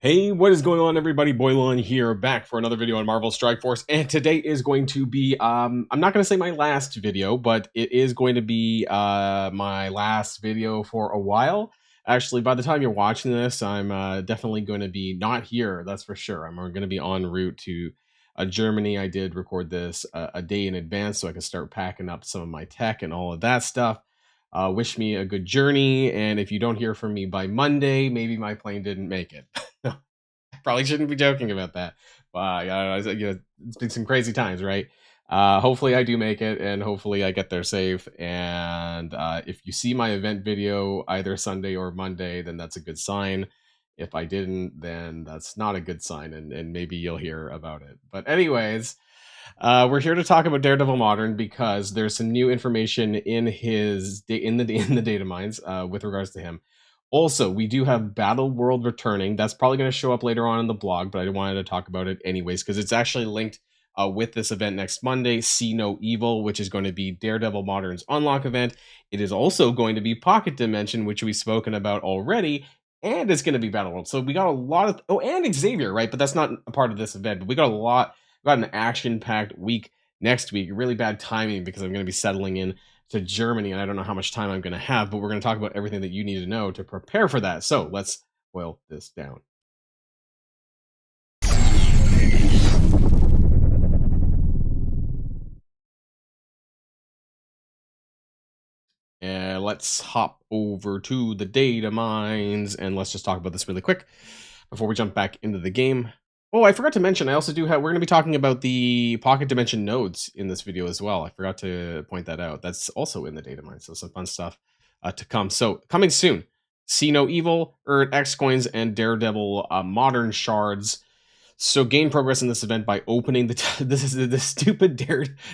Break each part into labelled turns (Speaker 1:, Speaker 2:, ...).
Speaker 1: Hey, what is going on, everybody? Boilon here, back for another video on Marvel Strike Force, and today is going to be, I'm not going to say my last video, but it is going to be my last video for a while. Actually, by the time you're watching this, I'm definitely going to be not here, that's for sure. I'm going to be en route to Germany. I did record this a day in advance so I could start packing up some of my tech and all of that stuff. Wish me a good journey, and if you don't hear from me by Monday, maybe my plane didn't make it. Probably shouldn't be joking about that, but it's been some crazy times, right? Hopefully I do make it, and hopefully I get there safe. And if you see my event video either Sunday or Monday, then that's a good sign. If I didn't, then that's not a good sign, and maybe you'll hear about it. But anyways, we're here to talk about Daredevil Modern because there's some new information in the data mines with regards to him. Also, we do have Battleworld returning. That's probably going to show up later on in the blog, but I wanted to talk about it anyways because it's actually linked with this event next Monday, See No Evil, which is going to be Daredevil Modern's unlock event. It is also going to be Pocket Dimension, which we've spoken about already, and it's going to be Battleworld. So we got a lot of and Xavier, right? But that's not a part of this event. But we got a lot. We got an action-packed week next week. Really bad timing because I'm going to be settling in to Germany, and I don't know how much time I'm going to have, but we're going to talk about everything that you need to know to prepare for that. So let's boil this down. And let's hop over to the data mines, and let's just talk about this really quick before we jump back into the game. Oh, I forgot to mention, I also do have, we're going to be talking about the Pocket Dimension nodes in this video as well. I forgot to point that out. That's also in the data mine, so some fun stuff to come. So, coming soon, See No Evil, Earn X Coins, and Daredevil Modern Shards. So gain progress in this event by opening this is the stupid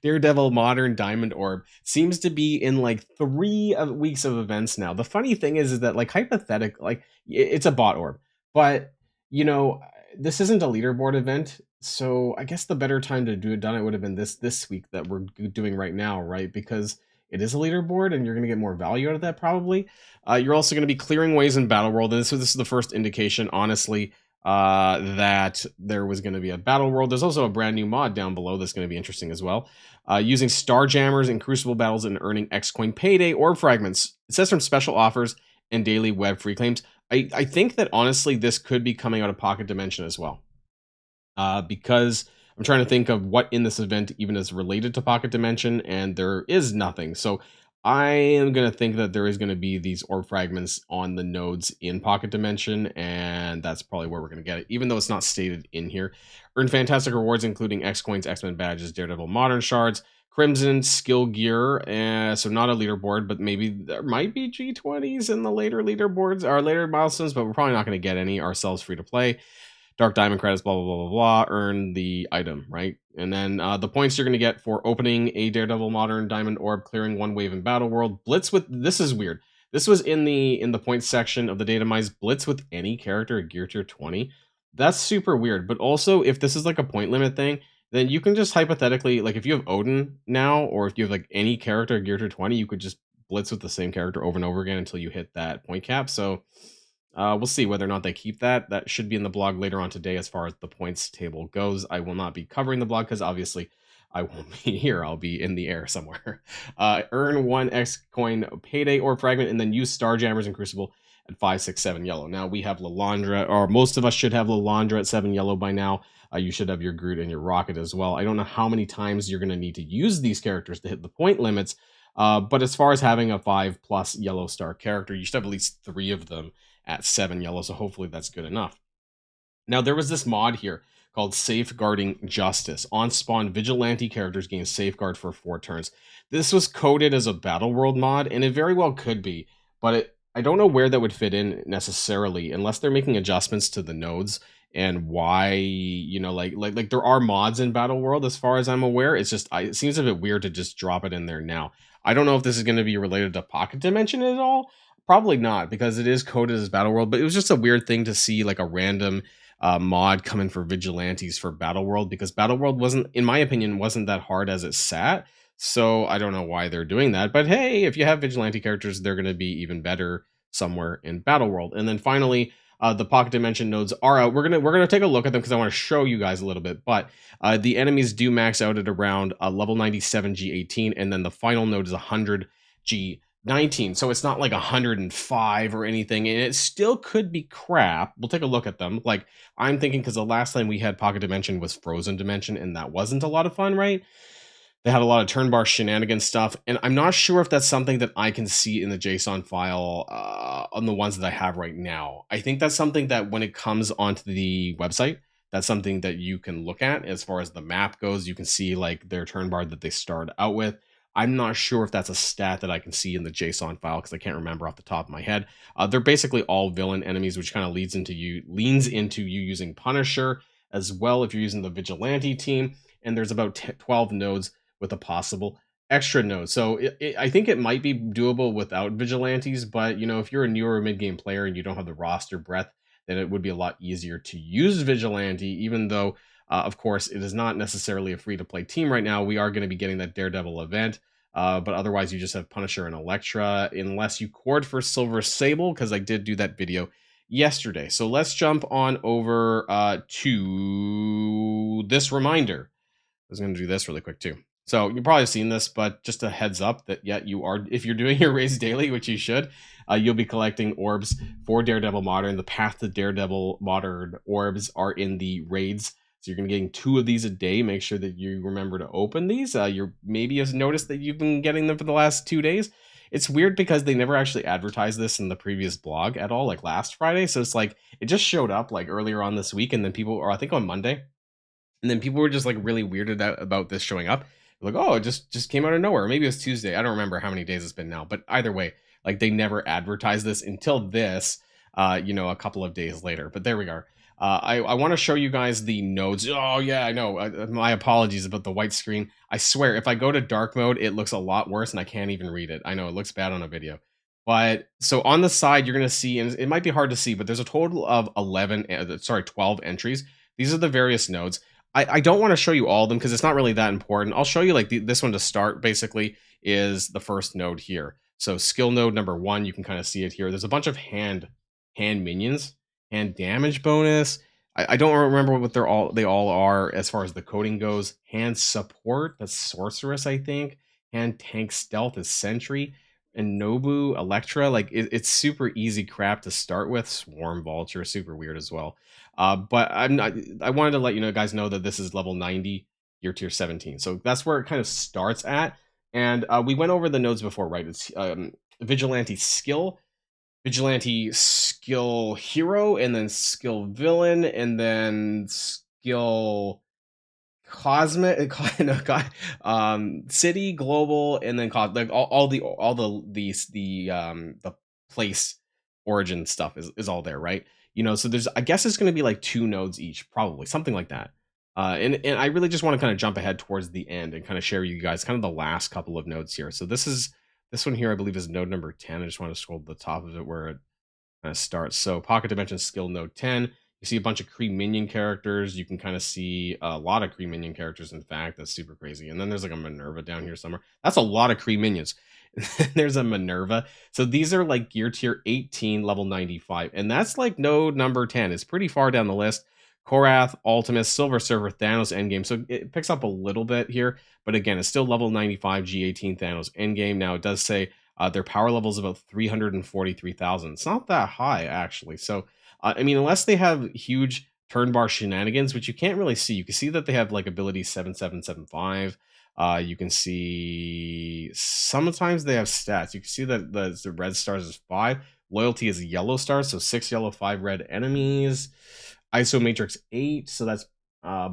Speaker 1: Daredevil Modern Diamond Orb. Seems to be in like 3 weeks of events now. The funny thing is that like hypothetical, like it's a bot orb, but you know this isn't a leaderboard event, so I guess the better time to do it done it would have been this week that we're doing right now, right? Because it is a leaderboard and you're going to get more value out of that probably. You're also going to be clearing ways in Battleworld, and this is the first indication, honestly, that there was going to be a Battleworld. There's also a brand new mod down below that's going to be interesting as well. Using Starjammers in Crucible battles and earning X-Coin Payday Orb Fragments. It says from special offers and daily web free claims. I think that honestly this could be coming out of Pocket Dimension as well. Because I'm trying to think of what in this event even is related to Pocket Dimension, and there is nothing. So I am going to think that there is going to be these orb fragments on the nodes in Pocket Dimension, and that's probably where we're going to get it, even though it's not stated in here. Earn fantastic rewards, including X-Coins, X-Men badges, Daredevil Modern Shards, Crimson skill gear, so not a leaderboard, but maybe there might be G20s in the later leaderboards, or later milestones, but we're probably not going to get any ourselves free to play. Dark Diamond credits, blah, blah, blah, blah, blah, earn the item, right? And then the points you're going to get for opening a Daredevil Modern Diamond Orb, clearing one wave in Battleworld. Blitz with, this is weird. This was in the points section of the data mines. Blitz with any character at gear tier 20. That's super weird. But also, if this is like a point limit thing, then you can just hypothetically, like if you have Odin now, or if you have like any character at gear tier 20, you could just blitz with the same character over and over again until you hit that point cap. So we'll see whether or not they keep that. That should be in the blog later on today as far as the points table goes. I will not be covering the blog because obviously I won't be here. I'll be in the air somewhere. Earn 1 X coin payday or fragment and then use Starjammers and Crucible at 5, 6, 7 yellow. Now we have Lalandra, or most of us should have Lalandra at 7 yellow by now. You should have your Groot and your Rocket as well. I don't know how many times you're going to need to use these characters to hit the point limits. But as far as having a 5+ yellow star character, you should have at least 3 of them at 7 yellow, so hopefully that's good enough. Now, there was this mod here called Safeguarding Justice. On spawn, vigilante characters gain safeguard for 4 turns. This was coded as a Battleworld mod, and it very well could be, but I don't know where that would fit in necessarily, unless they're making adjustments to the nodes and why, you know, like there are mods in Battleworld as far as I'm aware. It's just, it seems a bit weird to just drop it in there now. I don't know if this is going to be related to Pocket Dimension at all. Probably not, because it is coded as Battleworld, but it was just a weird thing to see like a random mod coming for vigilantes for Battleworld, because Battleworld wasn't, in my opinion, wasn't that hard as it sat. So I don't know why they're doing that, but hey, if you have vigilante characters, they're going to be even better somewhere in Battleworld. And then finally, The pocket dimension nodes are out. We're gonna take a look at them because I want to show you guys a little bit. But the enemies do max out at around level 97 G18, and then the final node is 100 G19. So it's not like 105 or anything, and it still could be crap. We'll take a look at them. Like, I'm thinking, because the last time we had pocket dimension was frozen dimension, and that wasn't a lot of fun, right? They had a lot of turn bar shenanigan stuff, and I'm not sure if that's something that I can see in the JSON file on the ones that I have right now. I think that's something that when it comes onto the website, that's something that you can look at as far as the map goes. You can see like their turn bar that they start out with. I'm not sure if that's a stat that I can see in the JSON file because I can't remember off the top of my head. They're basically all villain enemies, which kind of leans into you using Punisher as well if you're using the Vigilante team. And there's about 12 nodes with a possible extra node. So I think it might be doable without vigilantes, but if you're a newer mid-game player and you don't have the roster breadth, then it would be a lot easier to use vigilante, even though of course it is not necessarily a free-to-play team right now. We are going to be getting that Daredevil event, but otherwise you just have Punisher and Elektra, unless you cord for Silver Sable, because I did do that video yesterday. So let's jump on over to this reminder. I was going to do this really quick too. So you've probably seen this, but just a heads up that you are, if you're doing your raids daily, which you should, you'll be collecting orbs for Daredevil Modern. The path to Daredevil Modern orbs are in the raids. So you're going to be getting 2 of these a day. Make sure that you remember to open these. You're maybe has noticed that you've been getting them for the last 2 days. It's weird because they never actually advertised this in the previous blog at all, like last Friday. So it's like, it just showed up like earlier on this week. And then people, or I think on Monday, and then people were just like really weirded out about this showing up. Like, oh, it just came out of nowhere. Maybe it was Tuesday. I don't remember how many days it's been now. But either way, like they never advertised this until this, a couple of days later. But there we are. I want to show you guys the nodes. Oh, yeah, I know. My apologies about the white screen. I swear, if I go to dark mode, it looks a lot worse and I can't even read it. I know it looks bad on a video. But so on the side, you're going to see, and it might be hard to see, but there's a total of 12 entries. These are the various nodes. I don't want to show you all of them because it's not really that important. I'll show you like this one to start, basically, is the first node here. So skill node number 1, you can kind of see it here. There's a bunch of hand minions, hand damage bonus. I don't remember what they all are as far as the coding goes. Hand support, that's sorceress, I think. Hand tank stealth is sentry. And Nobu, Elektra, like it's super easy crap to start with. Swarm Vulture, super weird as well. But I wanted to let you guys know that this is level 90, gear tier 17. So that's where it kind of starts at. And we went over the nodes before, right? It's Vigilante skill hero, and then skill villain, and then skill cosmic city global, and then like all the place origin stuff is all there, right? So there's, I guess it's going to be like 2 nodes each, probably something like that. And I really just want to kind of jump ahead towards the end and kind of share you guys kind of the last couple of nodes here. So this one here, I believe, is node number 10. I just want to scroll to the top of it where it kind of starts. So pocket dimension skill node 10. You see a bunch of Kree minion characters. You can kind of see a lot of Kree minion characters, in fact. That's super crazy. And then there's like a Minerva down here somewhere. That's a lot of Kree minions. There's a Minerva. So these are like gear tier 18, level 95. And that's like node number 10. It's pretty far down the list. Korath, Ultimus, Silver Surfer, Thanos, Endgame. So it picks up a little bit here. But again, it's still level 95, G18, Thanos, Endgame. Now it does say their power level is about 343,000. It's not that high, actually. So I mean, unless they have huge turn bar shenanigans, which you can't really see. You can see that they have like ability 7775. You can see sometimes they have stats. You can see that the red stars is 5. Loyalty is yellow stars, so 6 yellow, 5 red enemies. ISO matrix 8, so that's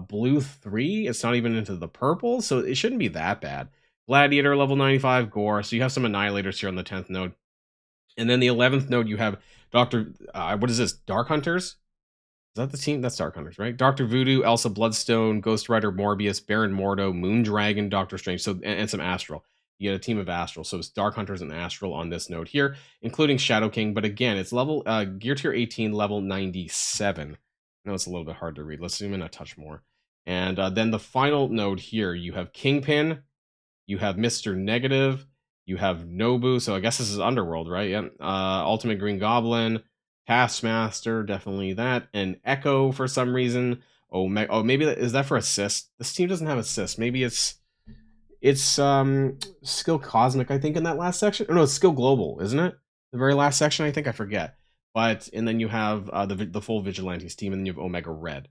Speaker 1: blue 3. It's not even into the purple, so it shouldn't be that bad. Gladiator level 95, Gore. So you have some annihilators here on the 10th node. And then the 11th node, you have what is this? Dark Hunters? Is that the team? That's Dark Hunters, right? Dr. Voodoo, Elsa Bloodstone, Ghost Rider, Morbius, Baron Mordo, Moondragon, Doctor Strange, so and some Astral. You get a team of Astral. So it's Dark Hunters and Astral on this node here, including Shadow King. But again, it's level gear tier 18, level 97. I know it's a little bit hard to read. Let's zoom in a touch more. And then the final node here, you have Kingpin, you have Mr. Negative, you have Nobu, so I guess this is Underworld, right? Yeah. Ultimate Green Goblin, Taskmaster, definitely that, and Echo for some reason. Oh, maybe is that for assist? This team doesn't have assist. Maybe it's skill cosmic, I think, in that last section. Or no, it's skill global, isn't it? The very last section, I think. I forget. But and then you have the full vigilantes team, and then you have Omega Red,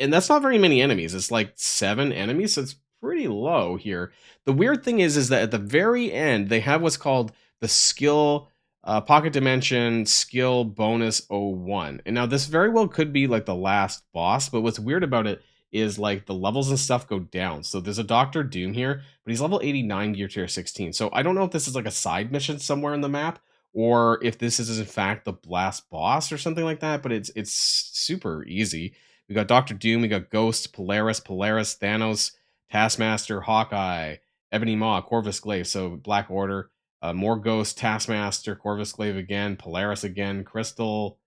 Speaker 1: and that's not very many enemies. It's like 7 enemies, so it's pretty low here. The weird thing is that at the very end, they have what's called the skill pocket dimension skill bonus 01. And now this very well could be like the last boss, but what's weird about it is like the levels and stuff go down. So there's a Doctor Doom here, but he's level 89 gear tier 16. So I don't know if this is like a side mission somewhere in the map or if this is in fact the last boss or something like that, but it's super easy. We got Doctor Doom, we got Ghost, Polaris, Thanos, Taskmaster, Hawkeye, Ebony Maw, Corvus Glaive. So Black Order, more Ghost, Taskmaster, Corvus Glaive again, Polaris again, Crystal,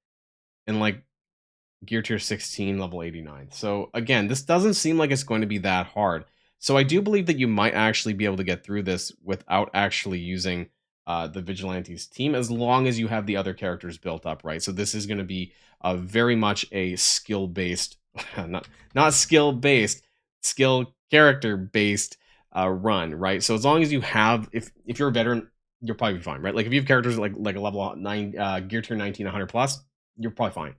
Speaker 1: and like gear tier 16, level 89. So again, this doesn't seem like it's going to be that hard. So I do believe that you might actually be able to get through this without actually using the Vigilantes team, as long as you have the other characters built up, right? So this is going to be very much a skill-based, not skill-based, skill character-based run, right? So as long as you have, if you're a veteran, you'll probably be fine, right? Like if you have characters like a level 9, gear tier 19, 100 plus, you're probably fine.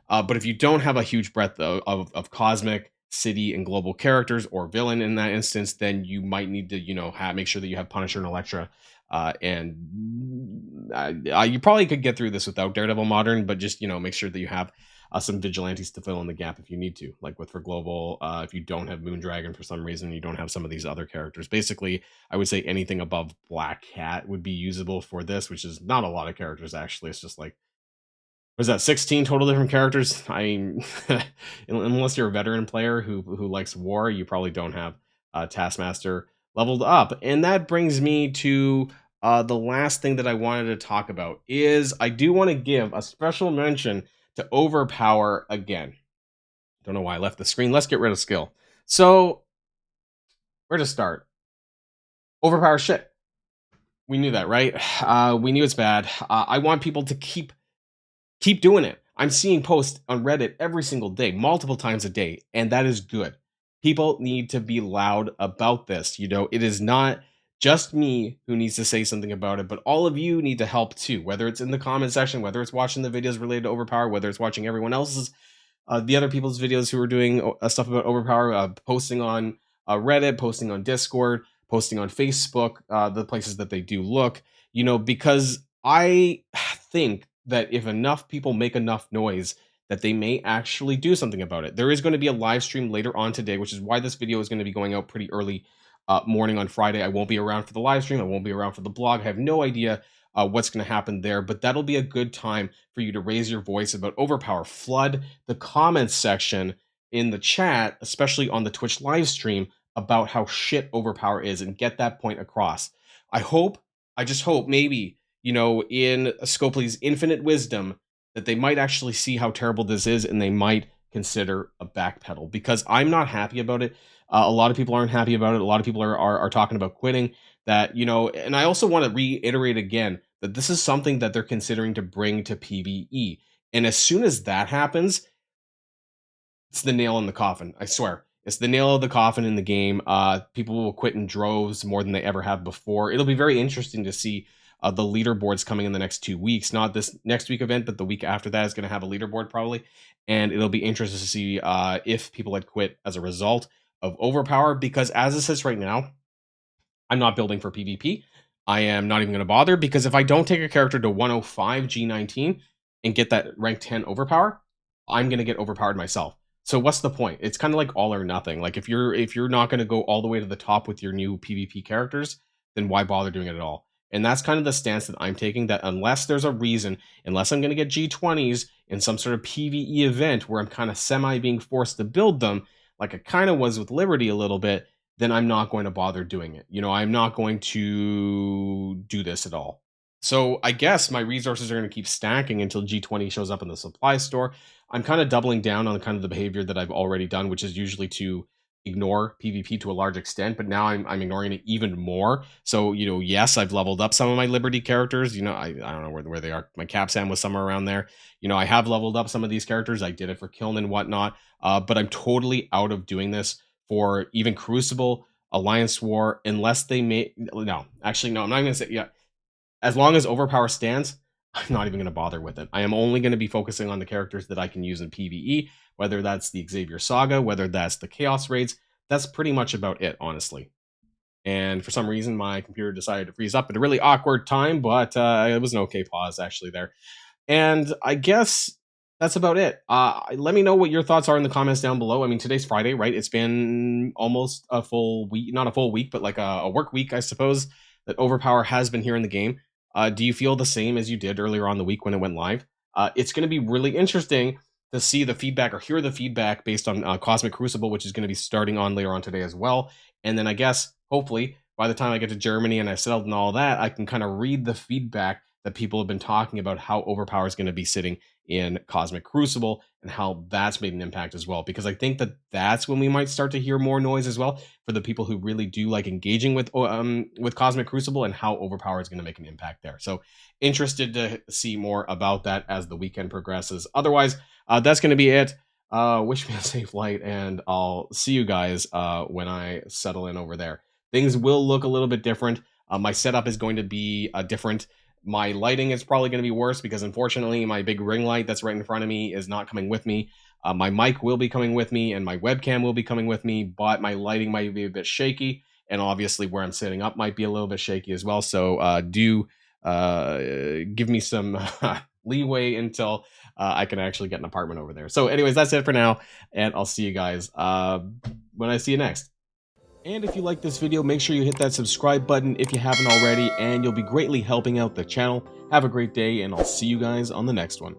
Speaker 1: But if you don't have a huge breadth of cosmic, city, and global characters or villain in that instance, then you might need to, make sure that you have Punisher and Elektra. You probably could get through this without Daredevil Modern, but just, make sure that you have some vigilantes to fill in the gap if you need to. Like with for global, if you don't have Moondragon for some reason, you don't have some of these other characters. Basically, I would say anything above Black Cat would be usable for this, which is not a lot of characters, actually. It's just like, was that 16 total different characters? I mean, unless you're a veteran player who likes war, you probably don't have Taskmaster leveled up. And that brings me to the last thing that I wanted to talk about is I do want to give a special mention to Overpower again. Don't know why I left the screen. Let's get rid of skill. So where to start? Overpower shit. We knew that, right? We knew it's bad. I want people to keep doing it. I'm seeing posts on Reddit every single day, multiple times a day, and that is good. People need to be loud about this. It is not just me who needs to say something about it, but all of you need to help too, whether it's in the comment section, whether it's watching the videos related to Overpower, whether it's watching everyone else's, the other people's videos who are doing stuff about Overpower, posting on Reddit, posting on Discord, posting on Facebook, the places that they do look, because I think that if enough people make enough noise, that they may actually do something about it. There is going to be a live stream later on today, which is why this video is going to be going out pretty early morning on Friday. I won't be around for the live stream. I won't be around for the blog. I have no idea what's going to happen there, but that'll be a good time for you to raise your voice about Overpower. Flood the comments section in the chat, especially on the Twitch live stream, about how shit Overpower is and get that point across. I just hope maybe, in Scopely's infinite wisdom, that they might actually see how terrible this is and they might consider a backpedal, because I'm not happy about it. A lot of people aren't happy about it. A lot of people are talking about quitting that, and I also want to reiterate again that this is something that they're considering to bring to PvE. And as soon as that happens, it's the nail in the coffin. I swear. It's the nail of the coffin in the game. People will quit in droves more than they ever have before. It'll be very interesting to see the leaderboards coming in the next 2 weeks. Not this next week event, but the week after that is going to have a leaderboard probably. And it'll be interesting to see if people had quit as a result of Overpower. Because as it sits right now, I'm not building for PvP. I am not even going to bother, because if I don't take a character to 105 G19 and get that rank 10 Overpower, I'm going to get overpowered myself. So what's the point? It's kind of like all or nothing. Like if you're not going to go all the way to the top with your new PvP characters, then why bother doing it at all? And that's kind of the stance that I'm taking, that unless there's a reason, unless I'm going to get G20s in some sort of PvE event where I'm kind of semi being forced to build them, like I kind of was with Liberty a little bit, then I'm not going to bother doing it. I'm not going to do this at all. So I guess my resources are going to keep stacking until G20 shows up in the supply store. I'm kind of doubling down on kind of the behavior that I've already done, which is usually to ignore PvP to a large extent, but now I'm ignoring it even more. So, you know, yes, I've leveled up some of my Liberty characters. You know, I don't know where they are. My Capsam was somewhere around there. You know, I have leveled up some of these characters. I did it for Kiln and whatnot. But I'm totally out of doing this for even Crucible, Alliance War, unless they may. No, actually, no, I'm not going to say, yeah. As long as Overpower stands, I'm not even going to bother with it. I am only going to be focusing on the characters that I can use in PvE, whether that's the Xavier Saga, whether that's the Chaos Raids. That's pretty much about it, honestly. And for some reason, my computer decided to freeze up at a really awkward time, but it was an okay pause actually there. And I guess that's about it. Let me know what your thoughts are in the comments down below. I mean, today's Friday, right? It's been almost a full week, not a full week, but like a work week, I suppose, that Overpower has been here in the game. Do you feel the same as you did earlier on the week when it went live? It's going to be really interesting to see the feedback or hear the feedback based on Cosmic Crucible, which is going to be starting on later on today as well. And then I guess, hopefully, by the time I get to Germany and I've settled and all that, I can kind of read the feedback that people have been talking about how Overpower is going to be sitting in Cosmic Crucible and how that's made an impact as well. Because I think that that's when we might start to hear more noise as well for the people who really do like engaging with Cosmic Crucible and how Overpower is going to make an impact there. So interested to see more about that as the weekend progresses. Otherwise, that's going to be it. Wish me a safe flight, and I'll see you guys when I settle in over there. Things will look a little bit different. My setup is going to be different. My lighting is probably going to be worse because, unfortunately, my big ring light that's right in front of me is not coming with me. My mic will be coming with me, and my webcam will be coming with me, but my lighting might be a bit shaky, and obviously where I'm sitting up might be a little bit shaky as well. So do give me some leeway until I can actually get an apartment over there. So anyways, that's it for now, and I'll see you guys when I see you next. And if you like this video, make sure you hit that subscribe button if you haven't already, and you'll be greatly helping out the channel. Have a great day, and I'll see you guys on the next one.